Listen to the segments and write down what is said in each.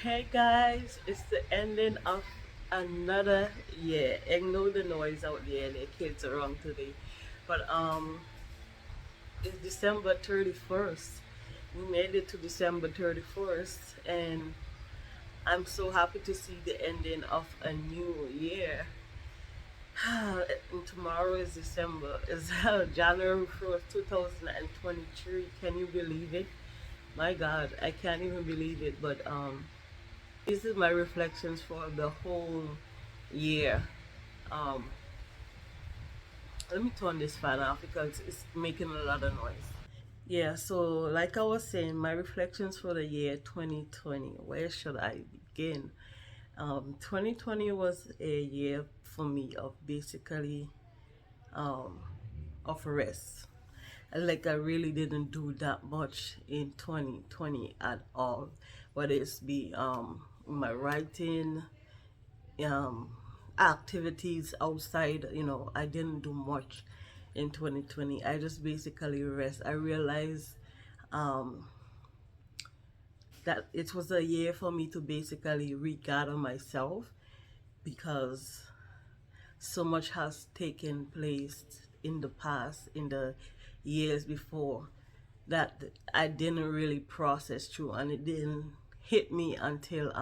Hey guys, it's the ending of another year. Ignore the noise out there, the kids around today. But it's December 31st. We made it to December 31st, and I'm so happy to see the ending of a new year. And tomorrow is December. It's January 1st, 2023. Can you believe it? My God, I can't even believe it. But this is my reflections for the whole year. Um, Let me turn this fan off because it's making a lot of noise. Yeah, so like I was saying, my reflections for the year 2020. Where should I begin? 2020 was a year for me of basically um, of rest. Like I really didn't do that much in 2020 at all. Whether it's be my writing, um, activities outside, I didn't do much in 2020. I just basically rest. I realized um, that it was a year for me to basically regather myself because so much has taken place in the past, in the years before, that I didn't really process through, and it didn't hit me until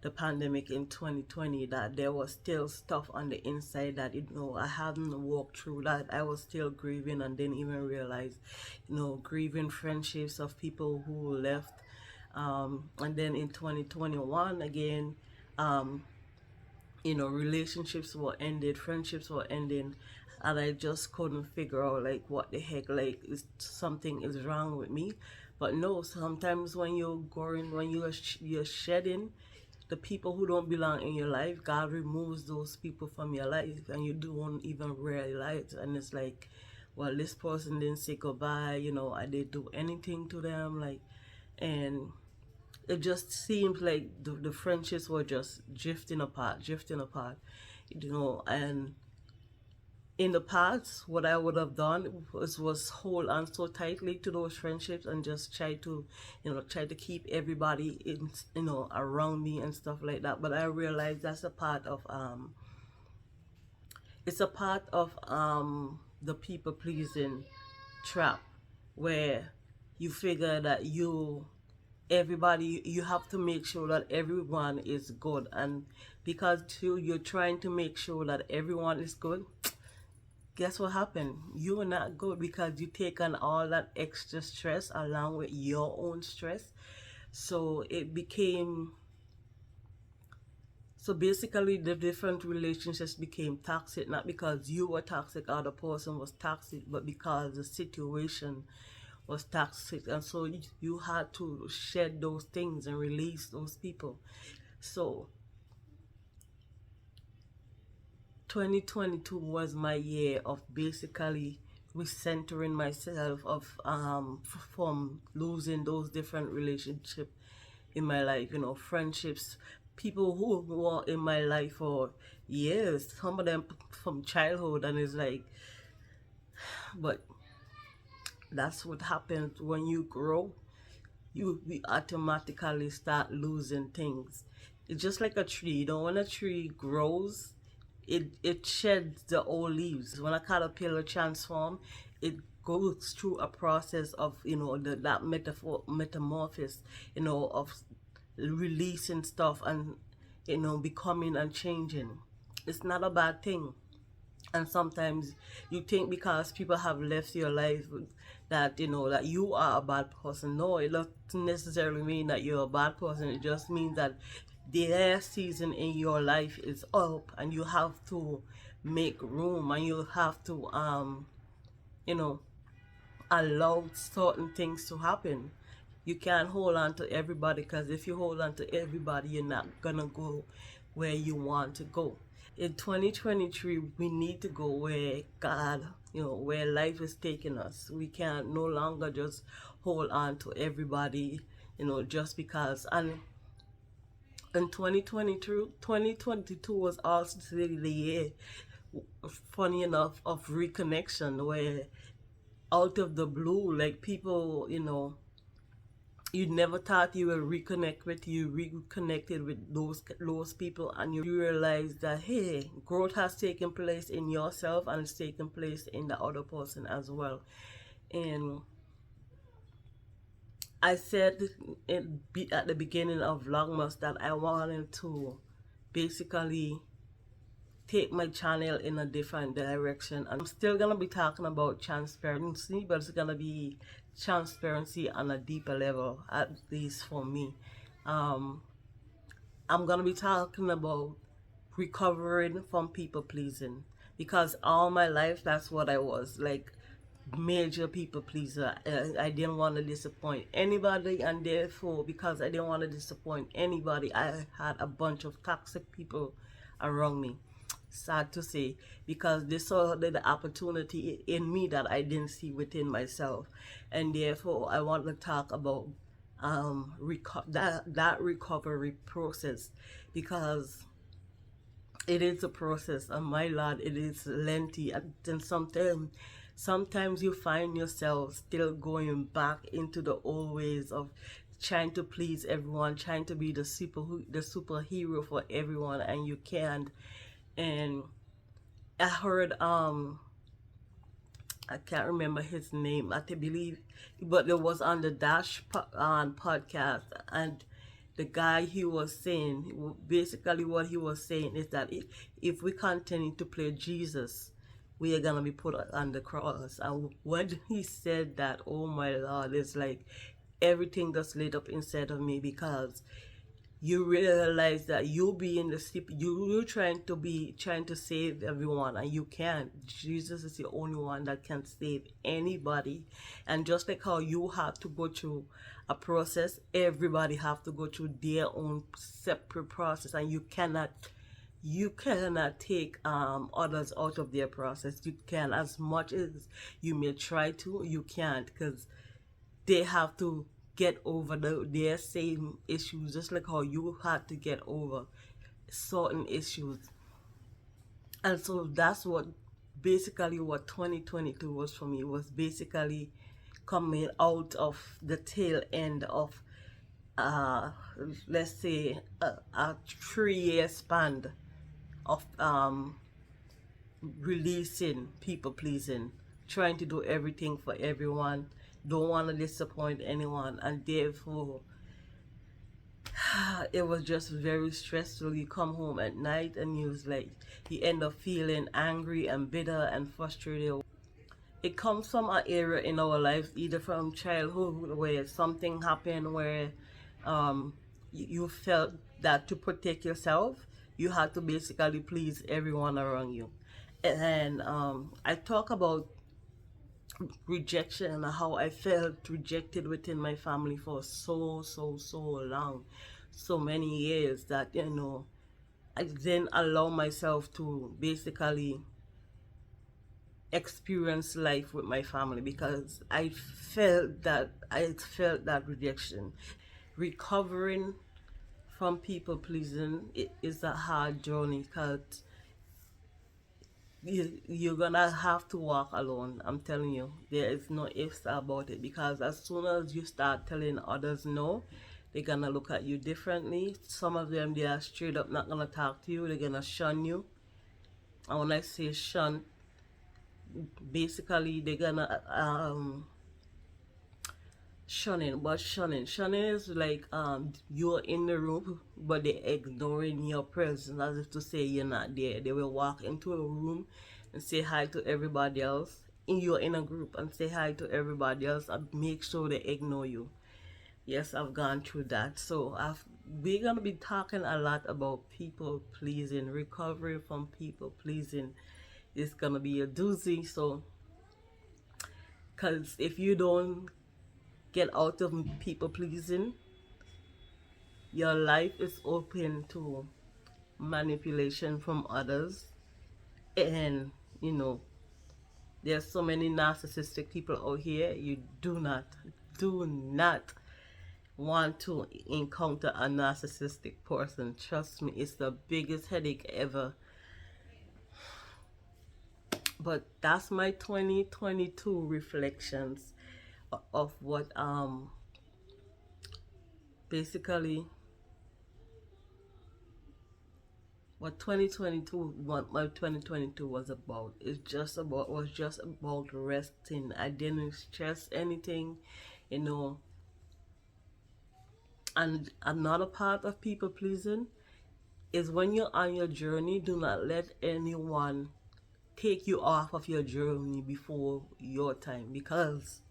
the pandemic in 2020 that there was still stuff on the inside that I hadn't walked through, that I was still grieving and didn't even realize, grieving friendships of people who left, and then in 2021 again, um, relationships were ended, friendships were ending, and I just couldn't figure out like what the heck, like is something is wrong with me. But no, sometimes when you're going, when you're shedding the people who don't belong in your life, God removes those people from your life, and you don't even realize. And it's like, well, this person didn't say goodbye. I didn't do anything to them, like, and it just seems like the friendships were just drifting apart, and in the past, what I would have done was hold on so tightly to those friendships and just try to keep everybody around me and stuff like that. But I realized that's a part of it's a part of the people pleasing trap, where you figure that you have to make sure that everyone is good, and because you're trying to make sure that everyone is good, guess what happened? You're not good because you take on all that extra stress along with your own stress. So it became so basically the different relationships became toxic, not because you were toxic or the person was toxic, but because the situation was toxic. And so you had to shed those things and release those people. So 2022 was my year of basically recentering myself, of from losing those different relationships in my life, friendships, people who were in my life for years, some of them from childhood. And it's like, but that's what happens when you grow. We automatically start losing things. It's just like a tree. When a tree grows, it sheds the old leaves. When a caterpillar transform, it goes through a process of that metamorphosis, of releasing stuff and becoming and changing. It's not a bad thing. And sometimes you think because people have left your life that that you are a bad person. No, it doesn't necessarily mean that you're a bad person. It just means that their season in your life is up, and you have to make room, and you have to you know allow certain things to happen. You can't hold on to everybody, because if you hold on to everybody, you're not gonna go where you want to go. In 2023, we need to go where God, where life is taking us. We can't no longer just hold on to everybody, just because. And in 2022 was also the year, funny enough, of reconnection, where out of the blue, like people, you never thought you will reconnect with, you reconnected with those people, and you realize that hey, growth has taken place in yourself and it's taken place in the other person as well. And I said at the beginning of Vlogmas that I wanted to basically take my channel in a different direction. I'm still gonna be talking about transparency, but it's gonna be transparency on a deeper level, at least for me. Um, I'm gonna be talking about recovering from people pleasing, because all my life that's what I was like, major people pleaser. I didn't want to disappoint anybody, and therefore, because I didn't want to disappoint anybody, I had a bunch of toxic people around me. Sad to say, because they saw the opportunity in me that I didn't see within myself, and therefore I want to talk about that recovery process, because it is a process, and my lord, it is lengthy. And then sometimes you find yourself still going back into the old ways of trying to please everyone, trying to be the superhero for everyone, and you can't. And I heard I can't remember his name. I believe, but it was on the on podcast, and the guy, he was saying, basically what he was saying is that if we continue to play Jesus, we are gonna be put on the cross. And when he said that, oh my Lord, it's like everything just lit up inside of me, because you realize that you be in the sleep, you're trying to save everyone, and you can't. Jesus is the only one that can save anybody. And just like how you have to go through a process, everybody have to go through their own separate process, and you cannot take others out of their process. You can, as much as you may try to, you can't, because they have to get over their same issues, just like how you had to get over certain issues. And so that's what basically what 2022 was for me. It was basically coming out of the tail end of uh let's say a 3 year span of releasing people pleasing, trying to do everything for everyone, don't want to disappoint anyone, and therefore it was just very stressful. You come home at night and you end up feeling angry and bitter and frustrated. It comes from an era in our lives, either from childhood where something happened where you felt that to protect yourself, you had to basically please everyone around you. And I talk about rejection and how I felt rejected within my family for so long, so many years, that I didn't allow myself to basically experience life with my family, because I felt that rejection. Recovering from people pleasing, it is a hard journey, because you're gonna have to walk alone. I'm telling you, there is no ifs about it, because as soon as you start telling others no, they're gonna look at you differently. Some of them, they are straight up not gonna talk to you, they're gonna shun you. And when I say shun, basically they're gonna shunning is like you're in the room but they're ignoring your presence, as if to say you're not there. They will walk into a room and say hi to everybody else, and you're in a group, and say hi to everybody else and make sure they ignore you. Yes, I've gone through that. So we're gonna be talking a lot about people pleasing, recovery from people pleasing. It's gonna be a doozy. So because if you don't get out of people pleasing, your life is open to manipulation from others. And you know there's so many narcissistic people out here. You do not want to encounter a narcissistic person. Trust me, it's the biggest headache ever. But that's my 2022 reflections of what basically what 2022, what my 2022 was about. Was just about resting. I didn't stress anything, you know. And another part of people pleasing is when you're on your journey, do not let anyone take you off of your journey before your time, because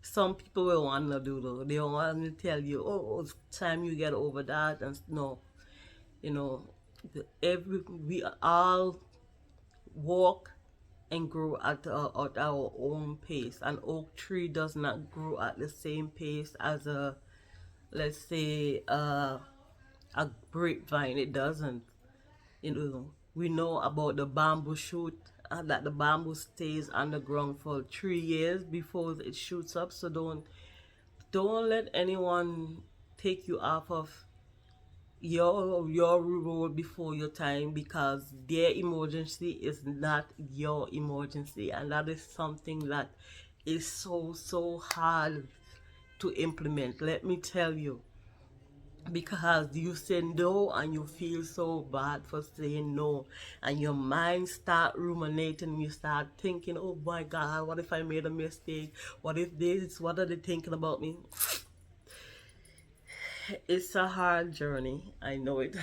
some people will want to do though. They want to tell you, oh, it's time you get over that, and no, you know, we all walk and grow at our own pace. An oak tree does not grow at the same pace as a, let's say, a grapevine. It doesn't. You know, we know about the bamboo shoot, that the bamboo stays underground for 3 years before it shoots up. So don't let anyone take you off of your road before your time, because their emergency is not your emergency, and that is something that is so hard to implement, let me tell you, because you say no and you feel so bad for saying no, and your mind start ruminating, you start thinking, oh my god, what if I made a mistake, what if this, what are they thinking about me? It's a hard journey, I know it.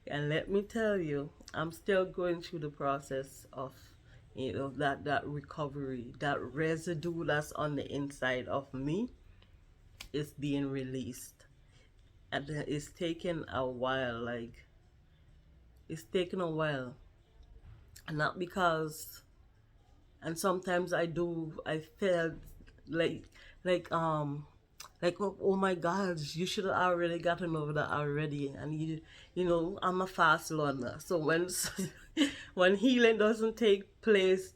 And let me tell you, I'm still going through the process of, you know, that recovery, that residue that's on the inside of me is being released. And it's taken a while, like, it's taken a while. Not because, and sometimes I felt like, like, oh my god, you should have already gotten over that already. And you know, I'm a fast learner, so when when healing doesn't take place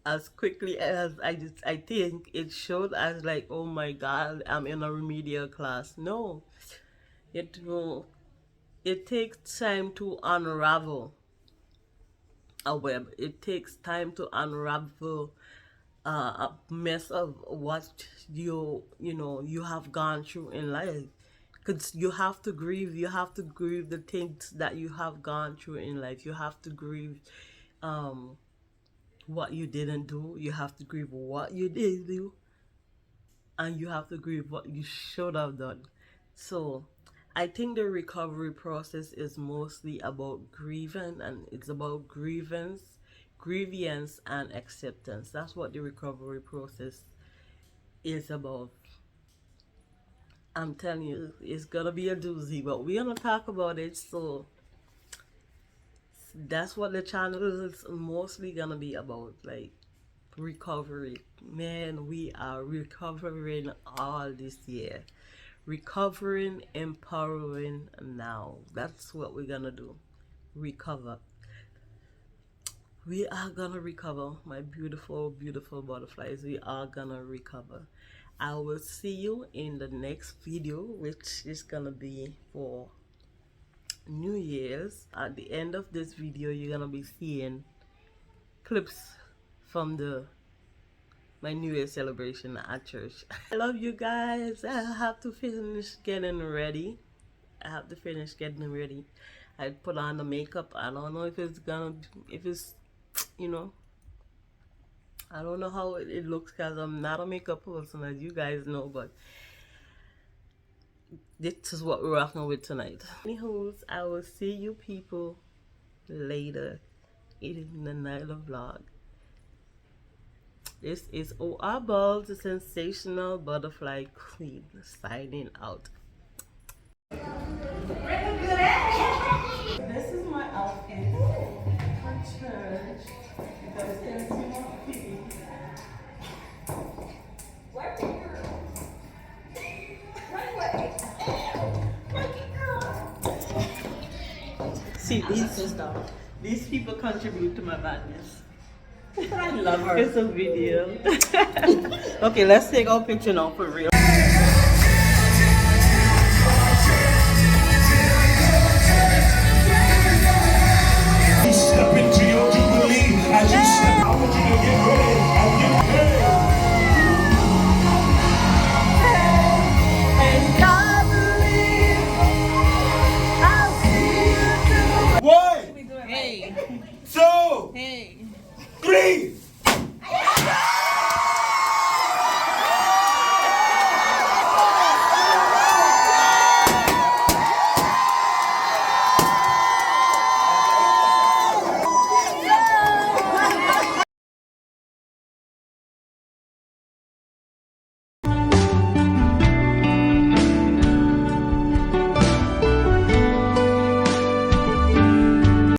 as quickly as I think it should, as like, oh my god, I'm in a remedial class. No, it will, it takes time to unravel a web. It takes time to unravel a mess of what you know you have gone through in life, because you have to grieve. You have to grieve the things that you have gone through in life. You have to grieve what you didn't do. You have to grieve what you did do, and you have to grieve what you should have done. So I think the recovery process is mostly about grieving, and it's about grievance and acceptance. That's what the recovery process is about. I'm telling you, it's gonna be a doozy, but we're gonna talk about it. So that's what the channel is mostly gonna be about, like recovery. Man, we are recovering all this year. Recovering, empowering now. That's what we're gonna do. Recover. We are gonna recover, my beautiful, beautiful butterflies. We are gonna recover. I will see you in the next video, which is gonna be for New Year's. At the end of this video, you're gonna be seeing clips from my New Year's celebration at church. I love you guys. I have to finish getting ready. I put on the makeup. I don't know if it's you know, I don't know how it looks, because I'm not a makeup person, as you guys know, but this is what we're rocking with tonight. Anywho's, I will see you people later in the night vlog. This is OR Balls, the sensational butterfly queen, signing out. This is my outfit for church. Because there's more people. Working girl. Run away. Working girl. See, these people contribute to my badness. I love her. It's a video. Okay, let's take our picture now for real.